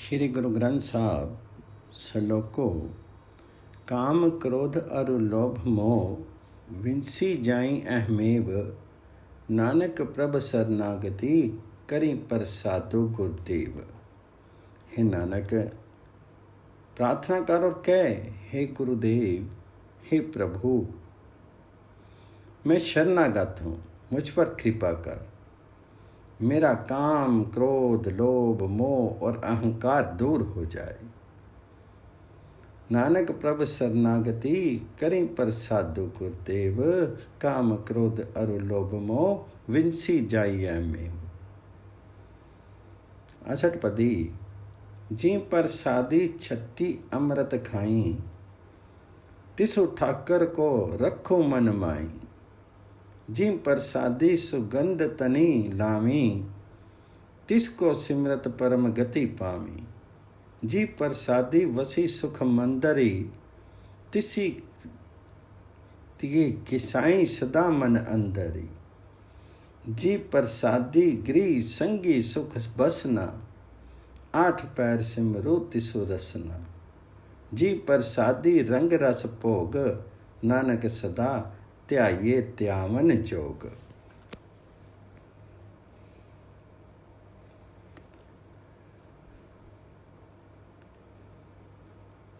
श्री गुरु ग्रंथ साहब श्लोको काम क्रोध अरु लोभ मोह विंसी जाई अहमेव नानक प्रभ शरणागति करी प्रसादो गुरुदेव। हे नानक प्रार्थना कर और कह, हे गुरुदेव, हे प्रभु, मैं शरणागत हूँ, मुझ पर कृपा कर। मेरा काम क्रोध लोभ मोह और अहंकार दूर हो जाए। नानक प्रभ शरणागति करें प्रसादो गुरुदेव। काम क्रोध अरु लोभ मोह विंसी जाइए में। 68 पदी। जी प्रसादी छत्ती अमृत खाई, तिसु ठाकर को रखो मन माई। जी प्रसादी सुगंध तनी लामी, तिसको सिमरत परम गति पामी। जी प्रसादी वसी सुख मंदरी, तिसी तिगे किसाई सदा मन अंदरी। जी प्रसादी गृह संगी सुख बसना, 8 पैर सिमरो तिसु रसना। जी प्रसादी रंग रस भोग, नानक सदा त्याये त्यावन जोग।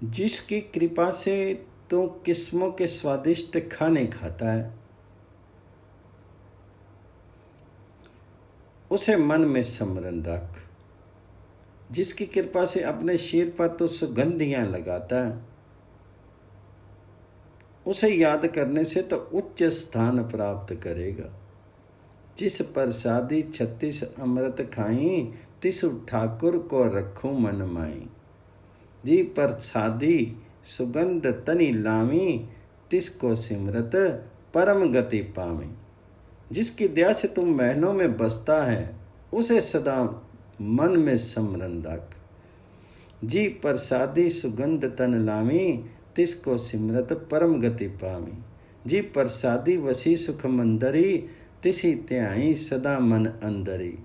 जिसकी कृपा से तो किस्मों के स्वादिष्ट खाने खाता है, उसे मन में स्मरण रख। जिसकी कृपा से अपने सिर पर तो सुगंधियां लगाता है, उसे याद करने से तो उच्च स्थान प्राप्त करेगा। जिस प्रसादी 36 अमृत खाई, तिसु ठाकुर को रखूं मन माई। जी प्रसादी सुगंध तनी लामी, तिसको सिमरत परम गति पामी। जिसकी दया से तुम महलों में बसता है, उसे सदा मन में स्मरण रख। जी प्रसादी सुगंध तन लामी, तिसको सिमरत परम गति पामी। जी प्रसादी वसी सुख मंदरी, तिसी त्याई सदा मन अंदरी।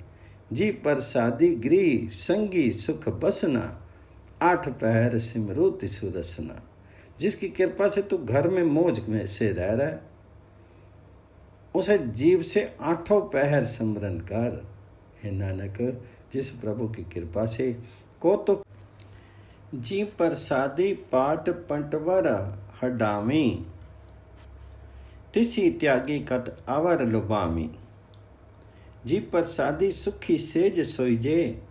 जी प्रसादी गृह संगी सुख बसना, 8 पहर सिमरो तिसु रसना। जिसकी कृपा से तू घर में मौज में से रह रहा है, उसे जीव से 8 पहर स्मरण कर। हे नानक, जिस प्रभु की कृपा से को तो जी प्रसादी पाट पंटवर हडामी, तिसी त्यागी कत अवर लुभामी। जी प्रसादी सुखी सेज सोईजे,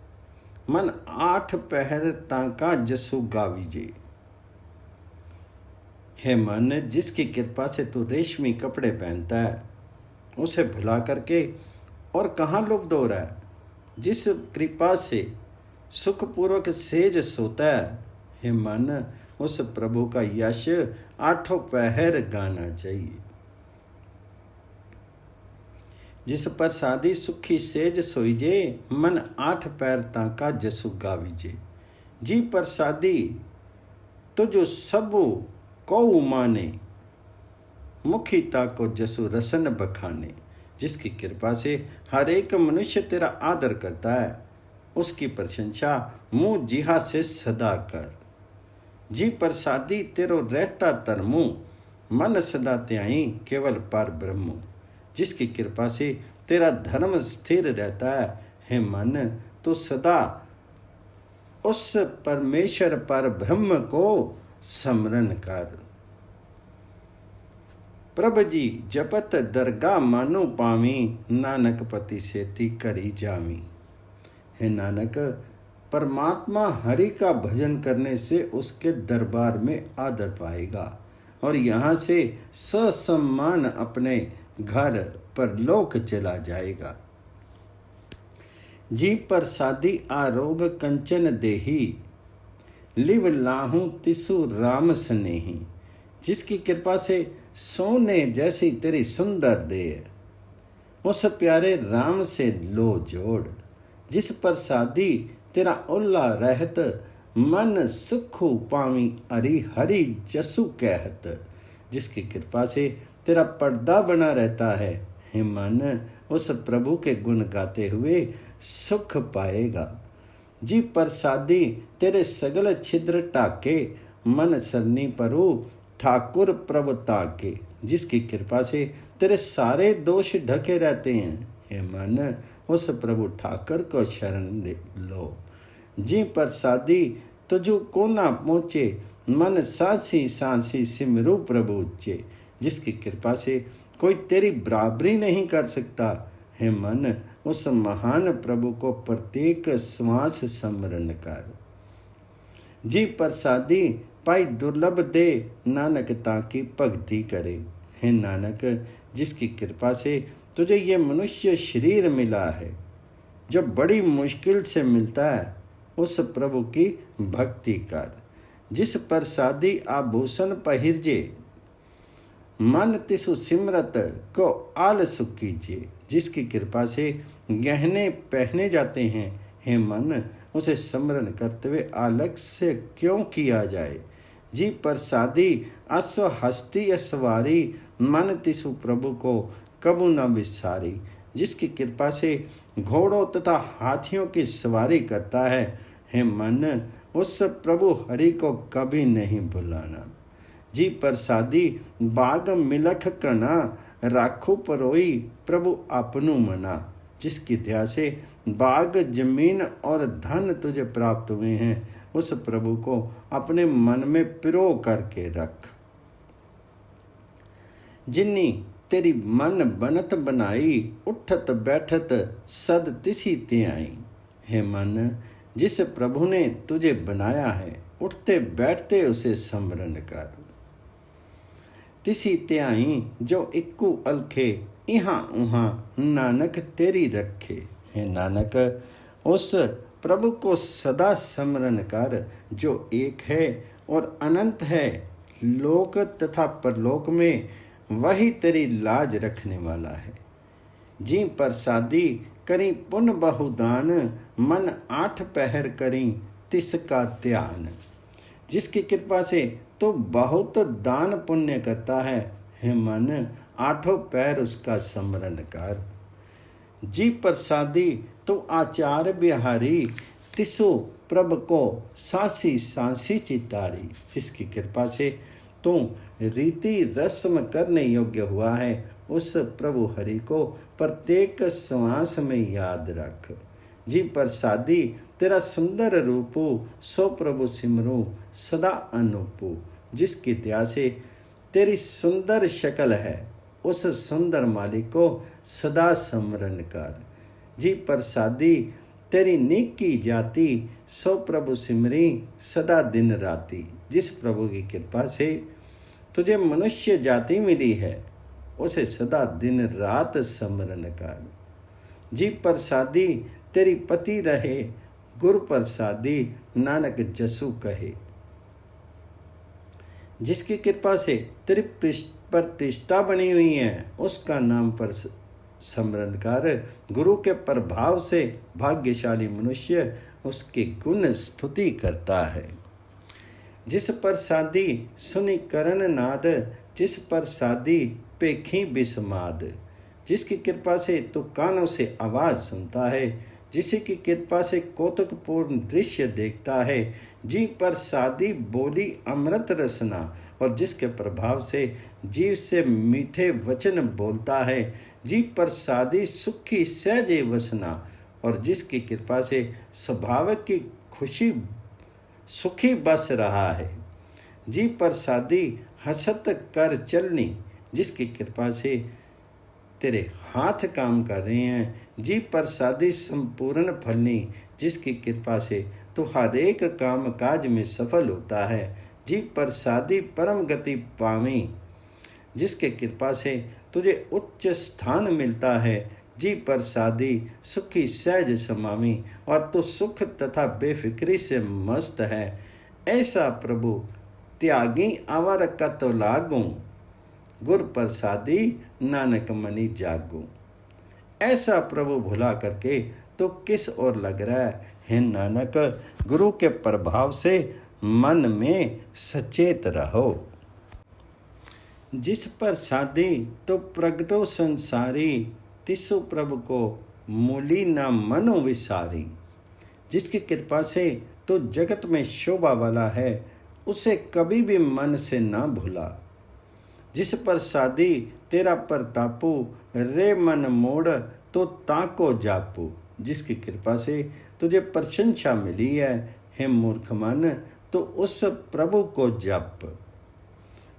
मन 8 पहर ताका जसु गावीजे। हे मन, जिसकी कृपा से तू रेशमी कपड़े पहनता है, उसे भुला करके और कहाँ लुप्त हो रहा है। जिस कृपा से सुखपूर्वक सेज सोता है, हे मन, उस प्रभु का यश 8 पहर गाना चाहिए। जिस प्रसादी सुखी सेज सोईजे, मन 8 पैर ताका जसु गावीजे। जी प्रसादी तुझो सबो कौ माने, मुखी ताको जसु रसन बखाने। जिसकी कृपा से हर एक मनुष्य तेरा आदर करता है, उसकी प्रशंसा मुँह जिहा से सदा कर। जी प्रसादी तेरो रहता तरमु, मन सदा त्याई केवल पर ब्रह्मु। जिसकी कृपा से तेरा धर्म स्थिर रहता है, हे मन, तो सदा उस परमेश्वर पर ब्रह्म को स्मरण कर। प्रभ जी जपत दरगाह मानो पामी, नानक पति सेती करी जामी। हे नानक, परमात्मा हरि का भजन करने से उसके दरबार में आदर पाएगा और यहाँ से ससम्मान अपने घर परलोक चला जाएगा। जी प्रसादी आरोग कंचन देही, लिव लाहू तिसु राम स्नेही। जिसकी कृपा से सोने जैसी तेरी सुंदर देह, उस प्यारे राम से लो जोड़। जिस प्रसादी तेरा उल्ला रहत, मन सुखु पावी अरि हरि जसु कहत। जिसकी कृपा से तेरा पर्दा बना रहता है, हे मन, उस प्रभु के गुण गाते हुए सुख पाएगा। जी प्रसादी तेरे सगल छिद्र टाके, मन सरनी परु ठाकुर प्रभु ताके। जिसकी कृपा से तेरे सारे दोष ढके रहते हैं, हे मन उस प्रभु ठाकर को शरण लो। जी प्रसादी तुझु को ना पहुँचे, मन सांसी सांसी सिमरु प्रभु उच्चे। जिसकी कृपा से कोई तेरी बराबरी नहीं कर सकता, हे मन उस महान प्रभु को प्रत्येक श्वास स्मरण कर। जी प्रसादी पाई दुर्लभ दे, नानक ताकी भक्ति करे। हे नानक जिसकी कृपा से तुझे ये मनुष्य शरीर मिला है, जो बड़ी मुश्किल से मिलता है, उस प्रभु की भक्ति कर। जिस प्रसादी आभूषण पहिरजे, मन तिसु सिमरत को आल सुख कीजिए। जिसकी कृपा से गहने पहने जाते हैं, हे मन उसे स्मरण करते हुए आलस्य क्यों किया जाए। जी प्रसादी अश्व हस्ती सवारी, मन तिसु प्रभु को कबू न विसारी। जिसकी कृपा से घोड़ों तथा हाथियों की सवारी करता है, हे मन उस प्रभु हरि को कभी नहीं भुलाना। जी प्रसादी बाग मिलख कना, राखो परोई प्रभु अपनु मना। जिसकी दया से बाग जमीन और धन तुझे प्राप्त हुए हैं, उस प्रभु को अपने मन में पिरो करके रख। जिन्नी तेरी मन बनत बनाई, उठत बैठत सद तिसी ते आई। हे मन जिस प्रभु ने तुझे बनाया है, उठते बैठते उसे स्मरण कर। तिसी ते आई जो इक्कू अलखे, इहाँ उहाँ नानक तेरी रखे। हे नानक उस प्रभु को सदा स्मरण कर, जो एक है और अनंत है। लोक तथा परलोक में वही तेरी लाज रखने वाला है। जी प्रसादी करी पुन बहुदान, मन 8 पहर करी तिसका ध्यान। जिसकी कृपा से तो बहुत दान पुण्य करता है, हे मन 8 पैर उसका स्मरण कर। जी प्रसादी तो आचार बिहारी, तिसो प्रभ को सांसी सांसी चितारी। जिसकी कृपा से तू रीति रस्म करने योग्य हुआ है, उस प्रभु हरि को प्रत्येक श्वास में याद रख। जी प्रसादी तेरा सुंदर रूपो, सो प्रभु सिमरू सदा अनूपो। जिसकी दया से तेरी सुंदर शक्ल है, उस सुंदर मालिक को सदा स्मरण कर। जी प्रसादी तेरी नीकी जाति, सो प्रभु सिमरी सदा दिन राती। जिस प्रभु की कृपा से तुझे मनुष्य जाति मिली है, उसे सदा दिन रात स्मरण कर। जी प्रसादी तेरी पति रहे, गुरु प्रसादी नानक जसु कहे। जिसकी कृपा से तेरी प्रतिष्ठा बनी हुई है, उसका नाम पर स्मरण कर। गुरु के प्रभाव से भाग्यशाली मनुष्य उसके गुण स्तुति करता है। जिस प्रसादी सुनि करण नाद, जिस प्रसादी पेखी बिस्माद। जिसकी कृपा से तू कानों से आवाज़ सुनता है, जिसकी कृपा से कौतुकपूर्ण दृश्य देखता है। जी प्रसादी बोली अमृत रसना, और जिसके प्रभाव से जीव से मीठे वचन बोलता है। जी प्रसादी सुखी सहजे वसना, और जिसकी कृपा से स्वभाव की खुशी सुखी बस रहा है। जी प्रसादी हसत कर चलनी, जिसकी कृपा से तेरे हाथ काम कर रहे हैं। जी प्रसादी संपूर्ण फलनी, जिसकी कृपा से तू हर एक काम काज में सफल होता है। जी प्रसादी परम गति पावी, जिसके कृपा से तुझे उच्च स्थान मिलता है। जी प्रसादी सुखी सहज समामी, और तू सुख तथा बेफिक्री से मस्त है। ऐसा प्रभु त्यागी आवर कत लागू, गुर प्रसादी नानक मनि जागू। ऐसा प्रभु भुला करके तो किस ओर लग रहा है। हे नानक गुरु के प्रभाव से मन में सचेत रहो। जिस प्रसादी तो प्रगटो संसारी, तिसु प्रभु को मूली न मनो विसारी। जिसकी कृपा से तो जगत में शोभा वाला है, उसे कभी भी मन से ना भूला। जिस पर सादी तेरा परतापो, रे मन मोड़ तो ताको जापो। जिसकी कृपा से तुझे प्रशंसा मिली है, हे मूर्ख मन, तो उस प्रभु को जप।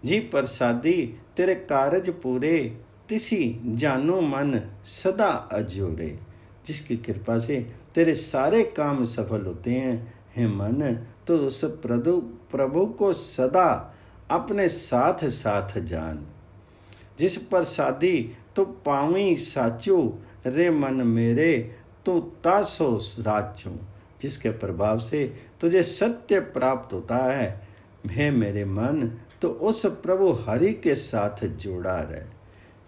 जी प्रसादी तेरे कारज पूरे, तिसी जानो मन सदा अजोरे। जिसकी कृपा से तेरे सारे काम सफल होते हैं, हे मन, तो उस प्रभु को सदा अपने साथ साथ जान। जिस प्रसादी तो पावी साचो, रे मन मेरे तो तासो राचो। जिसके प्रभाव से तुझे सत्य प्राप्त होता है, हे मेरे मन, तो उस प्रभु हरि के साथ जोड़ा रहे।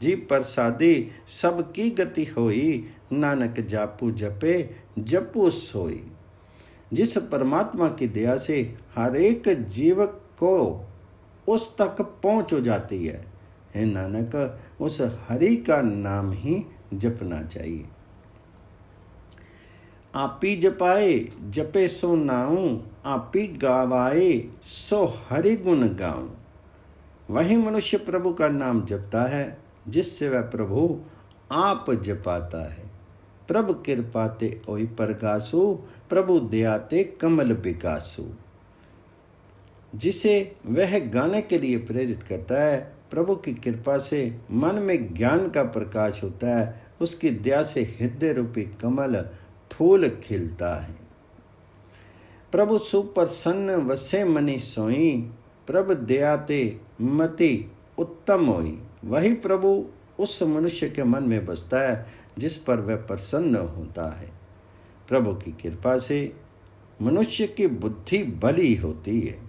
जी प्रसादी सबकी गति होई, नानक जापू जपे जपू सोई। जिस परमात्मा की दया से हर एक जीव को उस तक पहुँच हो जाती है, हे नानक, उस हरि का नाम ही जपना चाहिए। आपी जपाए जपे सो नाऊं, आपी गावाए सो हरि गुण गाऊं। वही मनुष्य प्रभु का नाम जपता है जिससे वह प्रभु आप जपाता है। प्रभु कृपाते ओई प्रकाशु, प्रभु दयाते कमल विकासु। जिसे वह गाने के लिए प्रेरित करता है, प्रभु की कृपा से मन में ज्ञान का प्रकाश होता है, उसकी दया से हृदय रूपी कमल फूल खिलता है। प्रभु सुप्रसन्न वसे मनी सोई, प्रभु दयाते मति उत्तम होई। वही प्रभु उस मनुष्य के मन में बसता है जिस पर वह प्रसन्न होता है। प्रभु की कृपा से मनुष्य की बुद्धि बली होती है।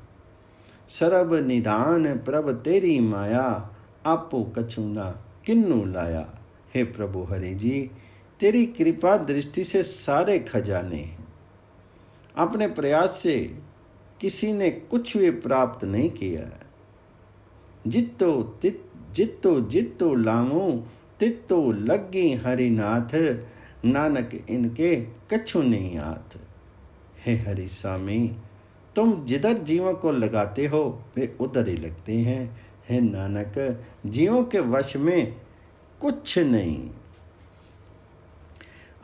सर्व निदान प्रभु तेरी माया, आपो कछुना किन्नु लाया। हे प्रभु हरि जी, तेरी कृपा दृष्टि से सारे खजाने हैं। अपने प्रयास से किसी ने कुछ भी प्राप्त नहीं किया। जित्तो जित्तो लामो, तित्तो लग्गी हरिनाथ। नानक इनके कछु नहीं आथ। हे हरि स्वामी, तुम जिधर जीवों को लगाते हो वे उधर ही लगते हैं। हे नानक, जीवों के वश में कुछ नहीं।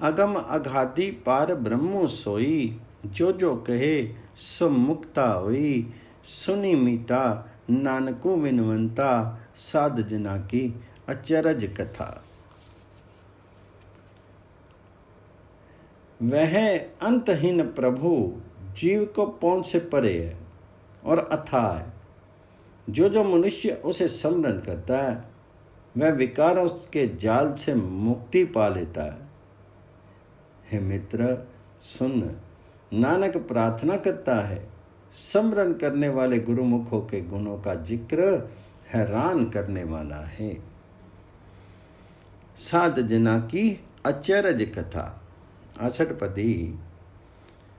अगम अघाती पार ब्रह्मो सोई, जो जो कहे सो मुक्ता होई। सुनी मीता नानको विनवंता, साध जना की अचरज कथा। वह अंतहीन प्रभु जीव को पहुंच से परे है और अथाह है। जो जो मनुष्य उसे स्मरण करता है, वह विकारों के जाल से मुक्ति पा लेता है। हे मित्र सुन, नानक प्रार्थना करता है, स्मरण करने वाले गुरुमुखों के गुणों का जिक्र हैरान करने वाला है। साध जना की अचरज कथा। 68 पदी।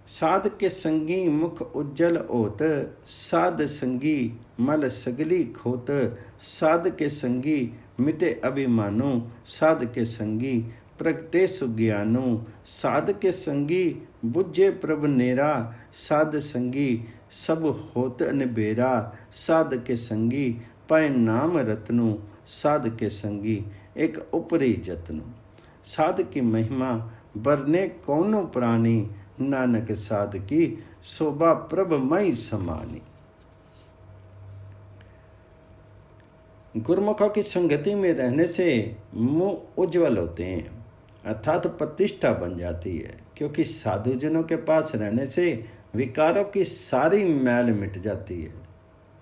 साध के संगी मुख उज्जल ओत, साध संगी मल सगली खोत। साध के संगी मिटे अभिमानो, साध के संगी प्रगटे सुज्ञानो। साध के संगी बुझे प्रभ नेरा, साध संगी सब होत अनबेरा। साध के संगी पाए नाम रत्नो, साध के संगी एक उपरी जतनो। साध की महिमा बरने कौनो प्राणी, नानक साध की शोभा प्रभ मई समानी। गुरुमुखों की संगति में रहने से मुंह उज्जवल होते हैं, अर्थात प्रतिष्ठा बन जाती है। क्योंकि साधुजनों के पास रहने से विकारों की सारी मैल मिट जाती है।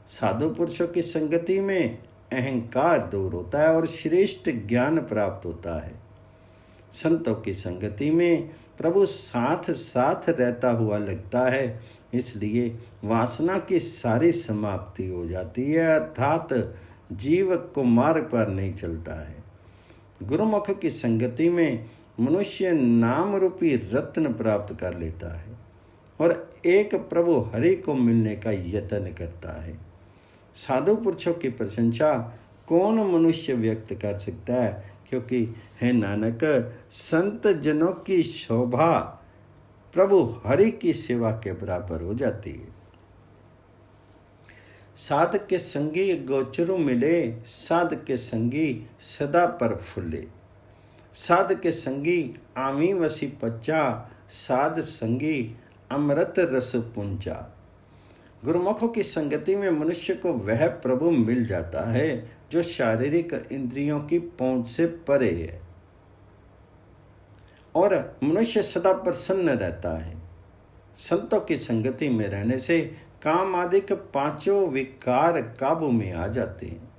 साधु पुरुषों की संगति में अहंकार दूर होता है और श्रेष्ठ ज्ञान प्राप्त होता है। संतों की संगति में प्रभु साथ साथ रहता हुआ लगता है, इसलिए वासना की सारी समाप्ति हो जाती है, अर्थात जीव को मार्ग पर नहीं चलता है। गुरुमुख की संगति में मनुष्य नाम रूपी रत्न प्राप्त कर लेता है और एक प्रभु हरि को मिलने का यत्न करता है। साधु पुरुषों की प्रशंसा कौन मनुष्य व्यक्त कर सकता है, क्योंकि हे नानक, संत जनों की शोभा प्रभु हरि की सेवा के बराबर हो जाती है। साध के संगी गोचरु मिले, साध के संगी सदा पर फुले। साध के संगी आमी वसी पच्चा, साध संगी अमृत रस पुंजा। गुरुमुखों की संगति में मनुष्य को वह प्रभु मिल जाता है जो शारीरिक इंद्रियों की पहुंच से परे है, और मनुष्य सदा प्रसन्न रहता है। संतों की संगति में रहने से काम आदि के पांचों विकार काबू में आ जाते हैं।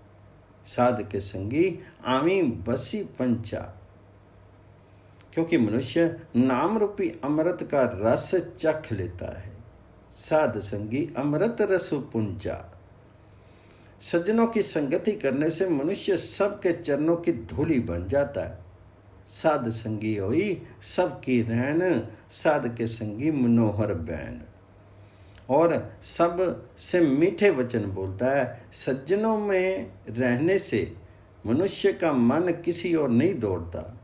साध के संगी आमी बसी पंचा, क्योंकि मनुष्य नाम रूपी अमृत का रस चख लेता है। साध संगी अमृत रस पुंजा। सज्जनों की संगति करने से मनुष्य सबके चरणों की धूली बन जाता है। साध संगी होई सबकी रहन, साध के संगी मनोहर बैन। और सब से मीठे वचन बोलता है। सज्जनों में रहने से मनुष्य का मन किसी और नहीं दौड़ता।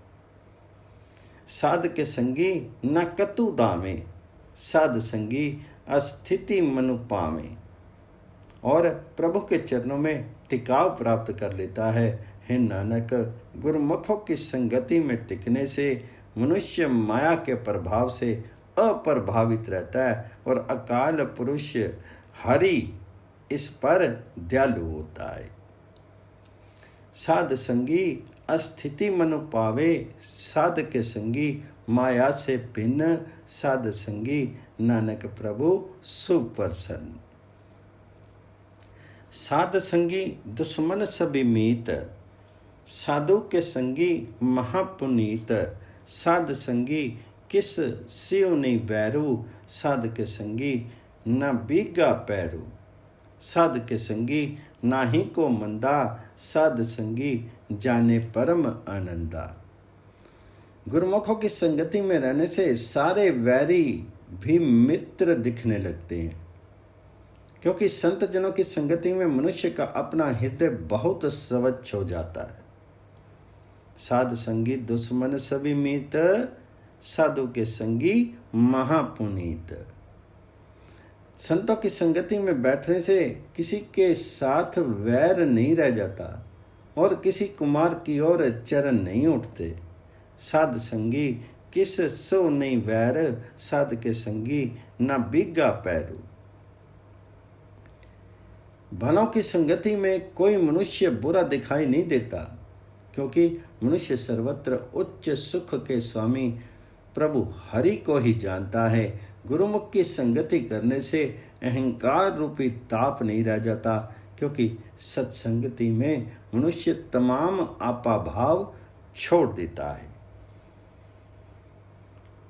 साध के संगी न कतु दामे, साध संगी अस्थिति मनु पावे। और प्रभु के चरणों में टिकाव प्राप्त कर लेता है। हे नानक, गुरुमुखों की संगति में टिकने से मनुष्य माया के प्रभाव से अप्रभावित रहता है और अकाल पुरुष हरि इस पर दयालु होता है। साध संगी अस्थिति मनु पावे, साध के संगी माया से भिन्न, साध संगी नानक प्रभु सुप्रसन्न। साध संगी दुश्मन सभी मीत, साधु के संगी महापुनीत। साध संगी किस सियो नहीं बैरू, साध के संगी न बीगा पैरू। साध के संगी नाही को मंदा, साध संगी जाने परम आनंदा। गुरुमुखों की संगति में रहने से सारे वैरी भी मित्र दिखने लगते हैं, क्योंकि संत जनों की संगति में मनुष्य का अपना हृदय बहुत स्वच्छ हो जाता है। साध संगी दुश्मन सभी मीत, साधु के संगी महापुनीत। संतों की संगति में बैठने से किसी के साथ वैर नहीं रह जाता और किसी कुमार की ओर चरण नहीं उठते। साध संगी किस सो नहीं वैर, साध के संगी न बीगा पैरू। भलों की संगति में कोई मनुष्य बुरा दिखाई नहीं देता, क्योंकि मनुष्य सर्वत्र उच्च सुख के स्वामी प्रभु हरि को ही जानता है। गुरुमुख की संगति करने से अहंकार रूपी ताप नहीं रह जाता, क्योंकि सत्संगति में मनुष्य तमाम आपा भाव छोड़ देता है।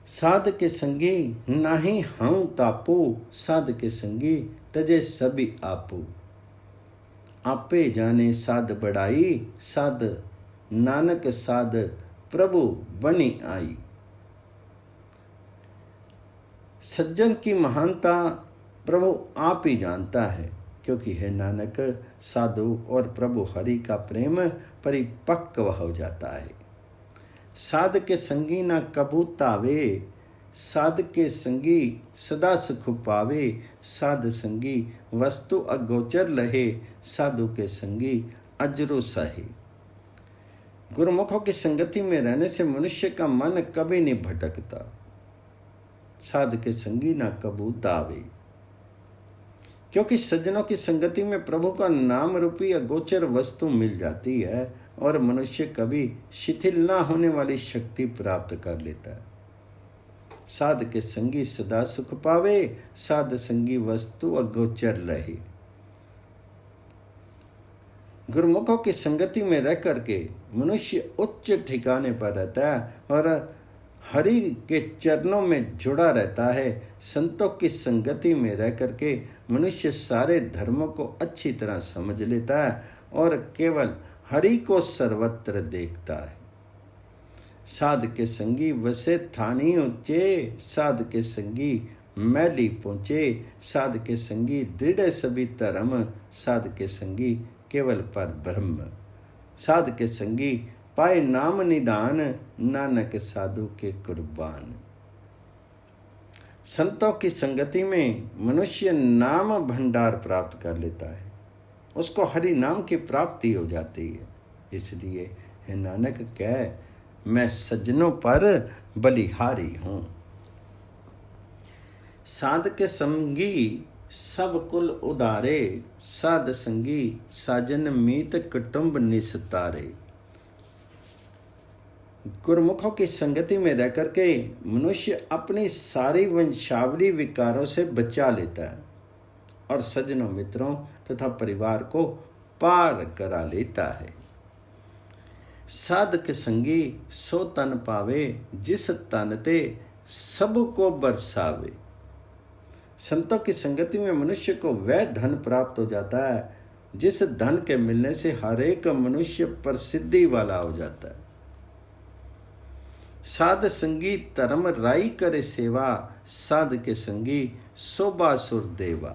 साध के संगी नाही हूँ तापू, साध के संगी तजे सभी आपू। आपे जाने साध बढ़ाई, साध नानक साध प्रभु बनी आई। सज्जन की महानता प्रभु आप ही जानता है, क्योंकि है नानक साधु और प्रभु हरि का प्रेम परिपक्व हो जाता है। साध के संगी ना कबू तावे, साध के संगी सदा सुख पावे। साध संगी वस्तु अगोचर लहे, साधु के संगी अजरु सहे। गुरुमुखों की संगति में रहने से मनुष्य का मन कभी नहीं भटकता। साध के संगी ना कबू तावे, क्योंकि सज्जनों की संगति में प्रभु का नाम रूपी अगोचर वस्तु मिल जाती है और मनुष्य कभी शिथिल ना होने वाली शक्ति प्राप्त कर लेता है। साध के संगी सदा सुख पावे, साध संगी वस्तु अगोचर रहे। गुरुमुखों की संगति में रह करके मनुष्य उच्च ठिकाने पर रहता है और हरि के चरणों में जुड़ा रहता है। संतों की संगति में रह करके मनुष्य सारे धर्मों को अच्छी तरह समझ लेता है और केवल हरि को सर्वत्र देखता है। साध के संगी वसे थानी ऊंचे, साध के संगी मैली पहुँचे। साध के संगी दृढ़ सभी धर्म, साध के संगी केवल पर ब्रह्म। साध के संगी पाए नाम निदान, नानक साधु के कुर्बान। संतों की संगति में मनुष्य नाम भंडार प्राप्त कर लेता है, उसको हरि नाम की प्राप्ति हो जाती है। इसलिए हे नानक कह, मैं सज्जनों पर बलिहारी हूँ। साध के संगी सब कुल उदारे, साध संगी साजन मीत कुटुंब निस्तारे। गुरुमुखों की संगति में रह करके मनुष्य अपनी सारी वंशावली विकारों से बचा लेता है और सज्जनों, मित्रों तथा परिवार को पार करा लेता है। साधक संगी सो तन पावे, जिस तन ते सबको बरसावे। संतों की संगति में मनुष्य को वह धन प्राप्त हो जाता है जिस धन के मिलने से हर एक मनुष्य प्रसिद्धि वाला हो जाता है। साध संगी धर्म राई करे सेवा, साध के संगी शोभा सुर देवा।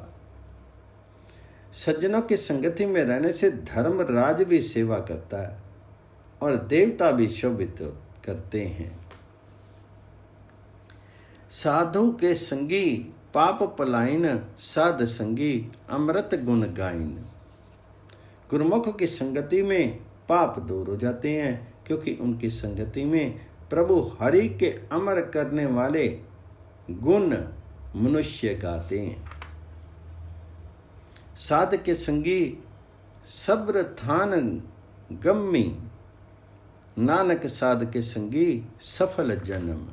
सज्जनों की संगति में रहने से धर्म राज भी सेवा करता है और देवता भी शोभित करते हैं। साधु के संगी पाप पलायन, साध संगी अमृत गुण गायन। गुरुमुख की संगति में पाप दूर हो जाते हैं, क्योंकि उनकी संगति में प्रभु हरि के अमर करने वाले गुण मनुष्य गाते हैं। साध के संगी सब्र थान गम्मी, नानक साध के संगी सफल जन्म।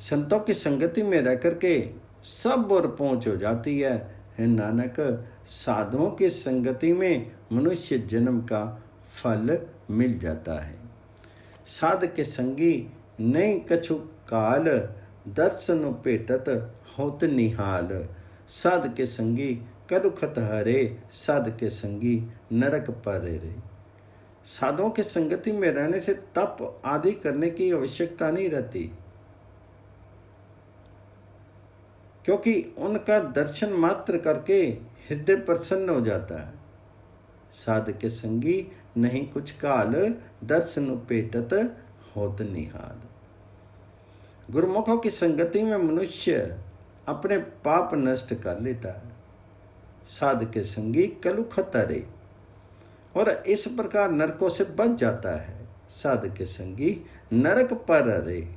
संतों की संगति में रह करके सब और पहुंच हो जाती है। हे नानक, साधुओं की संगति में मनुष्य जन्म का फल मिल जाता है। साध के संगी नहीं कछु काल, दर्शन पेटत होत निहाल। साध के संगी कलुखत हरे, साध के संगी नरक परे रे। साधुओं के संगति में रहने से तप आदि करने की आवश्यकता नहीं रहती, क्योंकि उनका दर्शन मात्र करके हृदय प्रसन्न हो जाता है। साध के संगी नहीं कुछ काल, दर्शन पेटत होत निहाल। गुरुमुखों की संगति में मनुष्य अपने पाप नष्ट कर लेता है। साध के संगी कलुखत हरे, और इस प्रकार नरकों से बच जाता है। साध के संगी नरक पर हरे।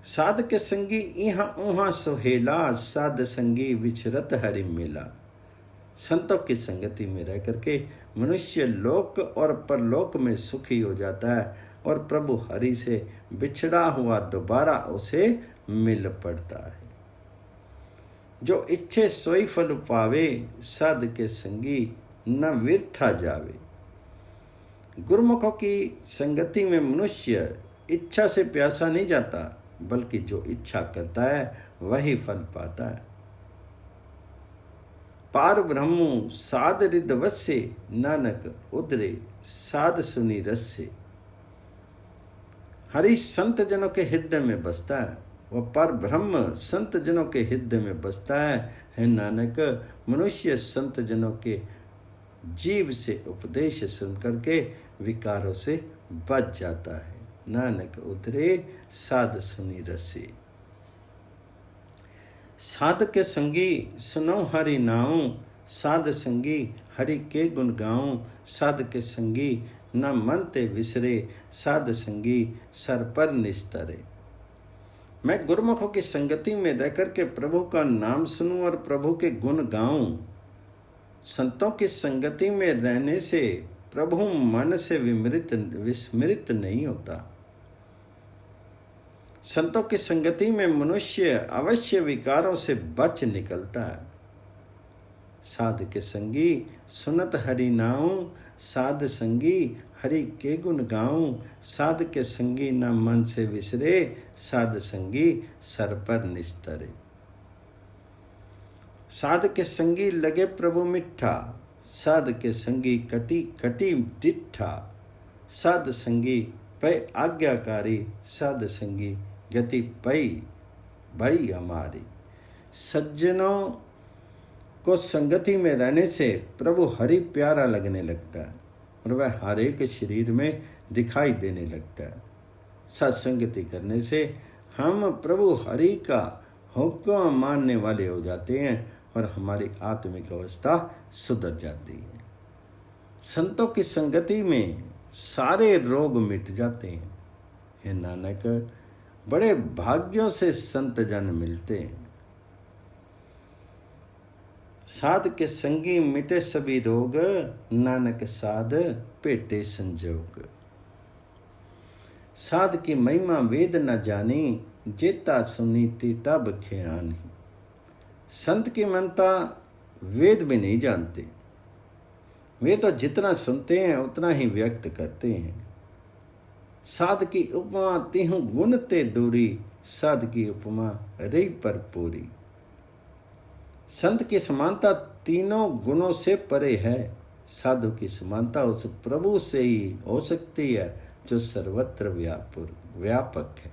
साध के संगी इहाँ उहाँ सुहेला, साध संगी विचरत हरि मिला। संतों की संगति में रह करके मनुष्य लोक और परलोक में सुखी हो जाता है और प्रभु हरि से बिछड़ा हुआ दोबारा उसे मिल पड़ता है। जो इच्छे सोई फल पावे, साध के संगी न व्यर्था जावे। गुरुमुखों की संगति में मनुष्य इच्छा से प्यासा नहीं जाता, बल्कि जो इच्छा करता है वही फल पाता है। पार ब्रह्मु साध हृदवस्य, नानक उदरे साध सुनी रस्य। हरि संत जनों के हृदय में बसता है, वह पर ब्रह्म संत जनों के हृदय में बसता है। हे नानक, मनुष्य संत जनों के जीव से उपदेश सुन करके विकारों से बच जाता है। नानक उतरे साध सुनी रसे। साध के संगी सुनो हरि नाऊं, साध संगी हरि के गुण गाऊं। साध के संगी न मन ते विसरे, साध संगी सर पर निस्तरे। मैं गुरुमुखों की संगति में रहकर के प्रभु का नाम सुनूं और प्रभु के गुण गाऊं। संतों की संगति में रहने से प्रभु मन से विस्मृत नहीं होता। संतों की संगति में मनुष्य अवश्य विकारों से बच निकलता है। साध के संगी सुनत हरि नाऊं, साध संगी हरि के गुण गाऊं। साध के संगी न मन से विसरे, साध संगी सर पर निस्तरे। साध के संगी लगे प्रभु मिठा, साध के संगी कटी कटी डिठा। साध संगी पै आज्ञाकारी, साध संगी गति पई भई हमारी। सज्जनों को संगति में रहने से प्रभु हरि प्यारा लगने लगता है और वह हर एक शरीर में दिखाई देने लगता है। सत्संगति करने से हम प्रभु हरि का हुक्म मानने वाले हो जाते हैं और हमारी आत्मिक अवस्था सुधर जाती है। संतों की संगति में सारे रोग मिट जाते हैं। हे नानक, बड़े भाग्यों से संत जन मिलते हैं। साध के संगी मिटे सभी रोग, नानक साध भेटे संजोग। साध की महिमा वेद न जानी, जेता सुनी तेता बख्यानी। संत की मनता वेद भी नहीं जानते, वे तो जितना सुनते हैं उतना ही व्यक्त करते हैं। साध की उपमा तिहु गुण ते दूरी, साध की उपमा रही पर पूरी। संत की समानता तीनों गुणों से परे है। साधु की समानता उस प्रभु से ही हो सकती है जो सर्वत्र व्यापक है।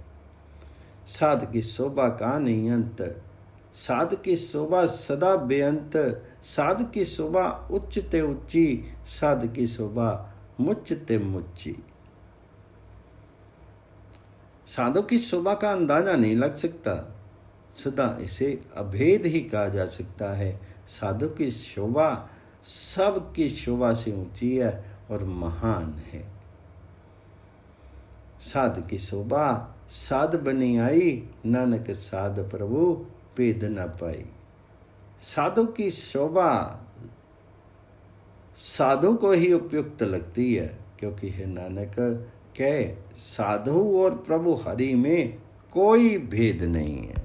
साध की शोभा का नहीं अंत, साध की शोभा सदा बेअंत। साध की शोभा उच्च ते ऊंची, साध की शोभा मुच्च ते मुच्ची। साधु की शोभा का अंदाजा नहीं लग सकता, सदा इसे अभेद ही कहा जा सकता है। साधु की शोभा सबकी शोभा से ऊंची है और महान है। साध की शोभा साध बनी आई, नानक साध प्रभु भेद न पाई। साधु की शोभा साधु को ही उपयुक्त लगती है, क्योंकि हे नानक कह, साधु और प्रभु हरि में कोई भेद नहीं है।